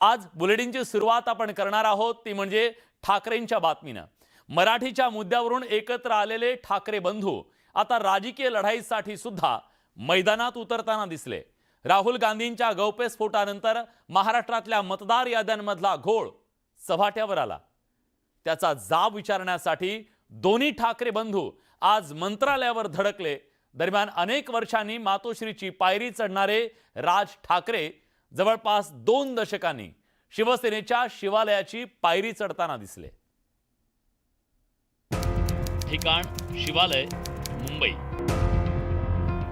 आज बुलेटिनची सुरुवात आपण करणार आहोत ती म्हणजे ठाकरेंच्या बातमीनं। मराठीच्या मुद्द्यावरून एकत्र आलेले ठाकरे बंधू आता राजकीय लढाईसाठी सुद्धा मैदानात उतरताना दिसले। राहुल गांधींच्या गौप्यस्फोटानंतर महाराष्ट्रातल्या मतदार याद्यांमधला घोळ सभाट्यावर आला। त्याचा जाब विचारण्यासाठी दोन्ही ठाकरे बंधू आज मंत्रालयावर धडकले। दरम्यान अनेक वर्षांनी मातोश्रीची पायरी चढणारे राज ठाकरे जवळपास 2 दशकांनी शिवसेनेच्या शिवालयाची पायरी चढताना दिसले। ठिकाण शिवालय, मुंबई।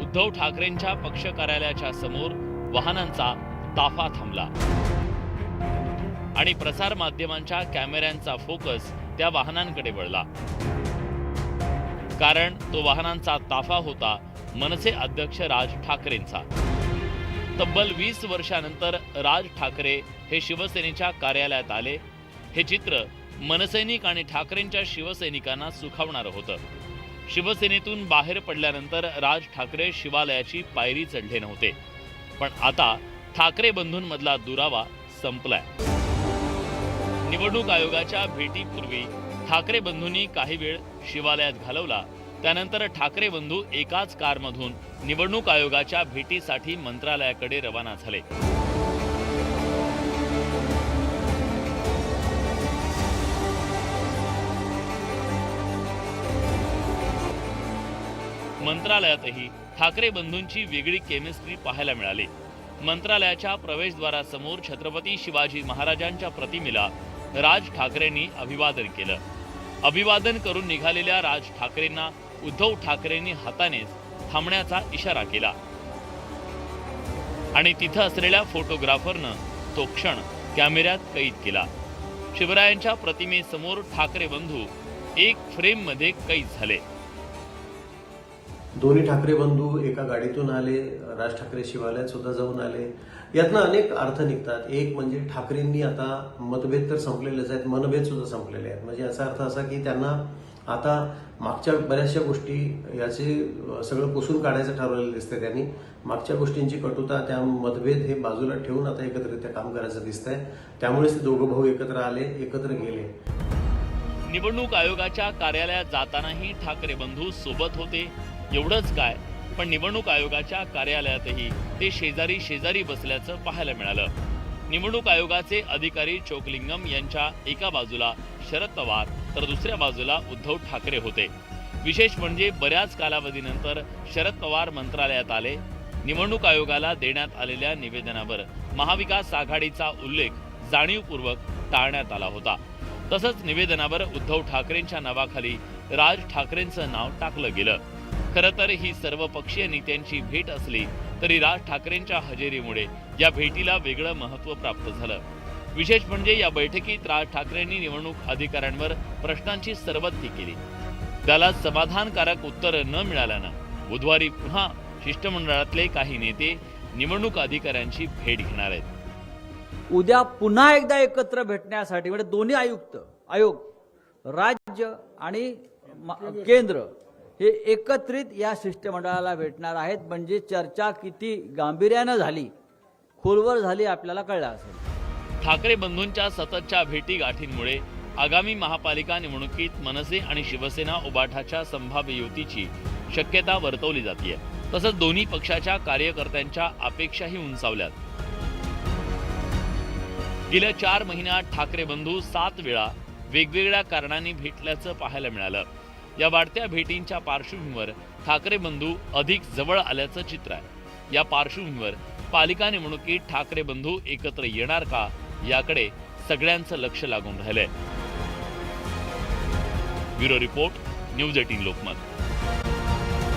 उद्धव ठाकरेंच्या पक्ष कार्यालयाच्या समोर वाहनांचा ताफा थांबला आणि प्रसार माध्यमांच्या कॅमेऱ्यांचा फोकस त्या वाहनांकडे वळला। कारण तो वाहनांचा ताफा होता मनसे अध्यक्ष राज ठाकरेंचा। तब्बल 20 वर्षांनंतर राज ठाकरे हे शिवसेनेच्या कार्यालयात आले। हे चित्र मनसैनिक आणि ठाकरेंच्या शिवसैनिकांना सुखावणारं होतं। शिवसेनेतून बाहेर पडल्यानंतर राज ठाकरे शिवालयाची पायरी चढले नव्हते, पण आता ठाकरे बंधूंमधला दुरावा संपलाय। निवडणूक आयोगाच्या भेटीपूर्वी ठाकरे बंधूंनी काही वेळ शिवालयात घालवला। त्यानंतर ठाकरे बंधू एकाच कारमधून निवडणूक आयोगाच्या भेटीसाठी मंत्रालयाकडे रवाना झाले। मंत्रालयातही ठाकरे बंधूंची वेगळी केमिस्ट्री पाहायला मिळाली। मंत्रालयाच्या प्रवेशद्वारासमोर छत्रपती शिवाजी महाराजांच्या प्रतिमेला राज ठाकरेंनी अभिवादन केलं। अभिवादन करून निघालेल्या राज ठाकरेंना उद्धव ठाकरेंनी हातानेच थांबण्याचा इशारा केला आणि तिथं असलेल्या फोटोग्राफरनं तो क्षण कॅमेऱ्यात कैद केला। शिवरायांच्या प्रतिमेसमोर ठाकरे बंधू एक फ्रेम मध्ये कैद झाले। दोन्ही ठाकरे बंधू एका गाडीतून आले, राज ठाकरे शिवालयात सुद्धा जाऊन आले। यातनं अनेक अर्थ निघतात। एक म्हणजे ठाकरेंनी आता मतभेद तर संपलेलेच आहेत, मनभेद सुद्धा संपलेले आहेत। म्हणजे याचा अर्थ असा की त्यांना आता मागच्या बऱ्याचशा गोष्टी याचे सगळं पुसून काढायचं ठरवलेलं दिसतंय। त्यांनी मागच्या गोष्टींची कटुता, त्या मतभेद हे बाजूला ठेवून आता एकत्रित्या काम करायचं दिसतंय। त्यामुळेच ते दोघं भाऊ एकत्र आले, एकत्र गेले। निवडणूक आयोगाच्या कार्यालयात जातानाही ठाकरे बंधू सोबत होते। एवढंच काय, पण निवडणूक आयोगाच्या कार्यालयातही ते शेजारी शेजारी बसल्याचं पाहायला मिळालं। निवडणूक आयोगाचे अधिकारी चोकलिंगम यांच्या एका बाजूला शरद पवार तर दुसऱ्या बाजूला उद्धव ठाकरे होते। विशेष म्हणजे बऱ्याच कालावधीनंतर शरद पवार मंत्रालयात आले। निवडणूक आयोगाला देण्यात आलेल्या निवेदनावर महाविकास आघाडीचा उल्लेख जाणीवपूर्वक टाळण्यात आला होता। तसंच निवेदनावर उद्धव ठाकरेंच्या नावाखाली राज ठाकरेंचं नाव टाकलं गेलं। खरं तर ही सर्वपक्षीय नेत्यांची भेट असली तरी राज ठाकरेंच्या हजेरीमुळे या भेटीला वेगळं महत्त्व प्राप्त झालं। विशेष म्हणजे या बैठकीत राज ठाकरेंनी निवडणूक अधिकाऱ्यांवर प्रश्नांची सरबत्ती केली। त्याला समाधानकारक उत्तर न मिळाल्यानं बुधवारी पुन्हा शिष्टमंडळातले काही नेते निवडणूक अधिकाऱ्यांची भेट घेणार आहेत। उद्या पुन्हा एकदा एकत्र भेटण्यासाठी म्हणजे दोन्ही आयोग राज्य आणि केंद्र हे एकत्रित या शिष्टमंडळाला भेटणार आहेत। म्हणजे चर्चा किती गांभीर्यानं झाली, खोलवर झाली आपल्याला कळलं असेल। ठाकरे बंधूंच्या सततच्या भेटीगाठींमुळे आगामी महापालिका निवडणुकीत मनसे आणि शिवसेना उबाठाच्या संभाव्य युतीची शक्यता वर्तवली जाते। तसंच दोन्ही पक्षाच्या कार्यकर्त्यांच्या अपेक्षाही उंचावल्यात। गेल्या 4 महिन्यात ठाकरे बंधू 7 वेळा वेगवेगळ्या कारणांनी भेटल्याचं पाहायला मिळालं। या वाढत्या भेटींच्या पार्श्वभूमीवर ठाकरे बंधू अधिक जवळ आल्याचं चित्र आहे। या पार्श्वभूमीवर पालिका निवडणुकीत ठाकरे बंधू एकत्र येणार का याकडे सगळ्यांचं लक्ष लागून राहिलंय। Bureau report, news 18 Lokmat.